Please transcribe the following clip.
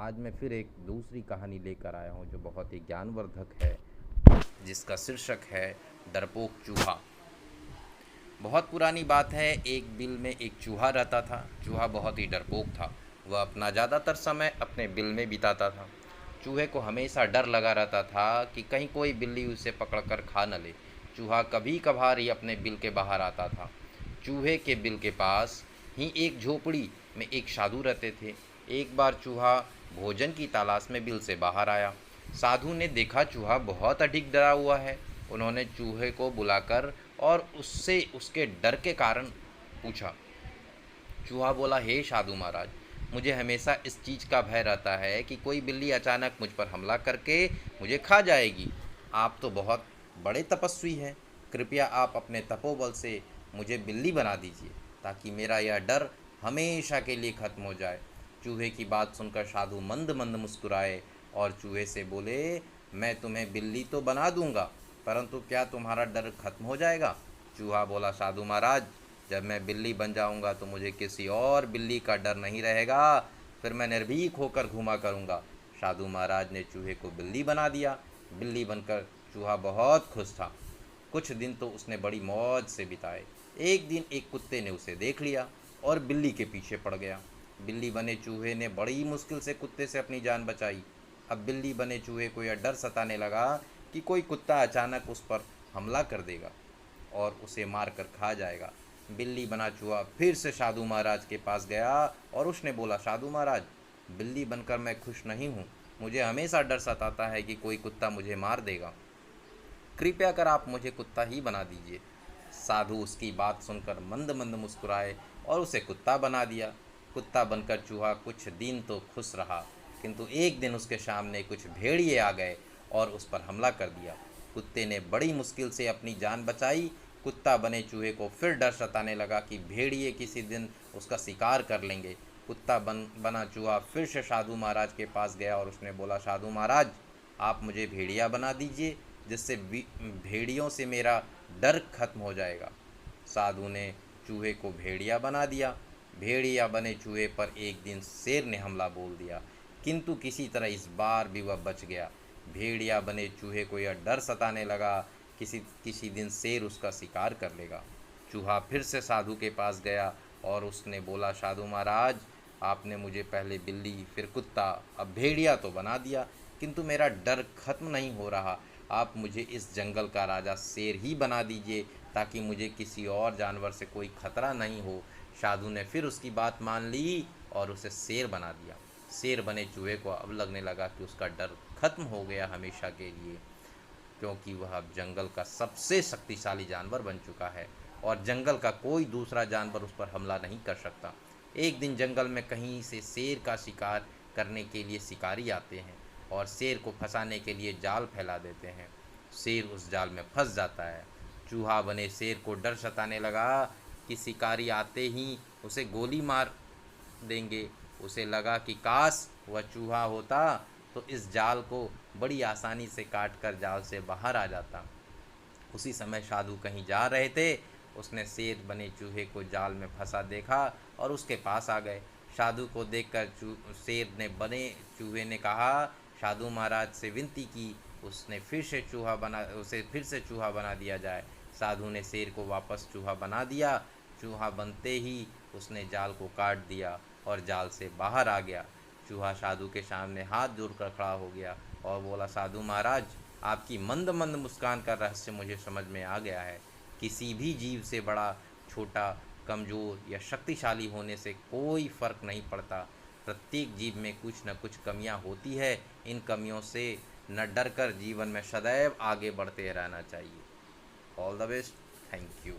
आज मैं फिर एक दूसरी कहानी लेकर आया हूँ जो बहुत ही ज्ञानवर्धक है, जिसका शीर्षक है डरपोक चूहा। बहुत पुरानी बात है। एक बिल में एक चूहा रहता था। चूहा बहुत ही डरपोक था। वह अपना ज़्यादातर समय अपने बिल में बिताता था। चूहे को हमेशा डर लगा रहता था कि कहीं कोई बिल्ली उसे पकड़कर खा न ले। चूहा कभी कभार ही अपने बिल के बाहर आता था। चूहे के बिल के पास ही एक झोपड़ी में एक साधु रहते थे। एक बार चूहा भोजन की तलाश में बिल से बाहर आया। साधु ने देखा चूहा बहुत अधिक डरा हुआ है। उन्होंने चूहे को बुलाकर और उससे उसके डर के कारण पूछा। चूहा बोला, हे साधु महाराज, मुझे हमेशा इस चीज़ का भय रहता है कि कोई बिल्ली अचानक मुझ पर हमला करके मुझे खा जाएगी। आप तो बहुत बड़े तपस्वी हैं। कृपया आप अपने तपोबल से मुझे बिल्ली बना दीजिए ताकि मेरा यह डर हमेशा के लिए खत्म हो जाए। चूहे की बात सुनकर साधु मंद मंद मुस्कुराए और चूहे से बोले, मैं तुम्हें बिल्ली तो बना दूंगा, परंतु क्या तुम्हारा डर खत्म हो जाएगा? चूहा बोला, साधु महाराज, जब मैं बिल्ली बन जाऊंगा तो मुझे किसी और बिल्ली का डर नहीं रहेगा। फिर मैं निर्भीक होकर घूमा करूंगा। साधु महाराज ने चूहे को बिल्ली बना दिया। बिल्ली बनकर चूहा बहुत खुश था। कुछ दिन तो उसने बड़ी मौज से बिताए। एक दिन एक कुत्ते ने उसे देख लिया और बिल्ली के पीछे पड़ गया। बिल्ली बने चूहे ने बड़ी मुश्किल से कुत्ते से अपनी जान बचाई। अब बिल्ली बने चूहे को यह डर सताने लगा कि कोई कुत्ता अचानक उस पर हमला कर देगा और उसे मार कर खा जाएगा। बिल्ली बना चूहा फिर से साधु महाराज के पास गया और उसने बोला, साधु महाराज, बिल्ली बनकर मैं खुश नहीं हूँ। मुझे हमेशा डर सताता है कि कोई कुत्ता मुझे मार देगा। कृपया कर आप मुझे कुत्ता ही बना दीजिए। साधु उसकी बात सुनकर मंद मंद मुस्कुराए और उसे कुत्ता बना दिया। कुत्ता बनकर चूहा कुछ दिन तो खुश रहा, किंतु एक दिन उसके सामने कुछ भेड़िए आ गए और उस पर हमला कर दिया। कुत्ते ने बड़ी मुश्किल से अपनी जान बचाई। कुत्ता बने चूहे को फिर डर सताने लगा कि भेड़िए किसी दिन उसका शिकार कर लेंगे। कुत्ता बना चूहा फिर से साधु महाराज के पास गया और उसने बोला, साधु महाराज, आप मुझे भेड़िया बना दीजिए, जिससे भेड़ियों से मेरा डर खत्म हो जाएगा। साधु ने चूहे को भेड़िया बना दिया। भेड़िया बने चूहे पर एक दिन शेर ने हमला बोल दिया, किंतु किसी तरह इस बार भी वह बच गया। भेड़िया बने चूहे को यह डर सताने लगा किसी किसी दिन शेर उसका शिकार कर लेगा। चूहा फिर से साधु के पास गया और उसने बोला, साधु महाराज, आपने मुझे पहले बिल्ली, फिर कुत्ता, अब भेड़िया तो बना दिया, किंतु मेरा डर खत्म नहीं हो रहा। आप मुझे इस जंगल का राजा शेर ही बना दीजिए ताकि मुझे किसी और जानवर से कोई खतरा नहीं हो। साधु ने फिर उसकी बात मान ली और उसे शेर बना दिया। शेर बने चूहे को अब लगने लगा कि उसका डर खत्म हो गया हमेशा के लिए, क्योंकि वह अब जंगल का सबसे शक्तिशाली जानवर बन चुका है और जंगल का कोई दूसरा जानवर उस पर हमला नहीं कर सकता। एक दिन जंगल में कहीं से शेर का शिकार करने के लिए शिकारी आते हैं और शेर को फंसाने के लिए जाल फैला देते हैं। शेर उस जाल में फंस जाता है। चूहा बने शेर को डर सताने लगा कि शिकारी आते ही उसे गोली मार देंगे। उसे लगा कि काश वह चूहा होता तो इस जाल को बड़ी आसानी से काट कर जाल से बाहर आ जाता। उसी समय साधु कहीं जा रहे थे। उसने शेर बने चूहे को जाल में फंसा देखा और उसके पास आ गए। साधु को देखकर शेर ने बने चूहे ने कहा, साधु महाराज से विनती की उसे फिर से चूहा बना दिया जाए। साधु ने शेर को वापस चूहा बना दिया। चूहा बनते ही उसने जाल को काट दिया और जाल से बाहर आ गया। चूहा साधु के सामने हाथ जोड़कर खड़ा हो गया और बोला, साधु महाराज, आपकी मंद मंद मुस्कान का रहस्य मुझे समझ में आ गया है। किसी भी जीव से बड़ा, छोटा, कमज़ोर या शक्तिशाली होने से कोई फ़र्क नहीं पड़ता। प्रत्येक जीव में कुछ न कुछ कमियां होती है। इन कमियों से न डर कर जीवन में सदैव आगे बढ़ते रहना चाहिए। All the best. Thank you.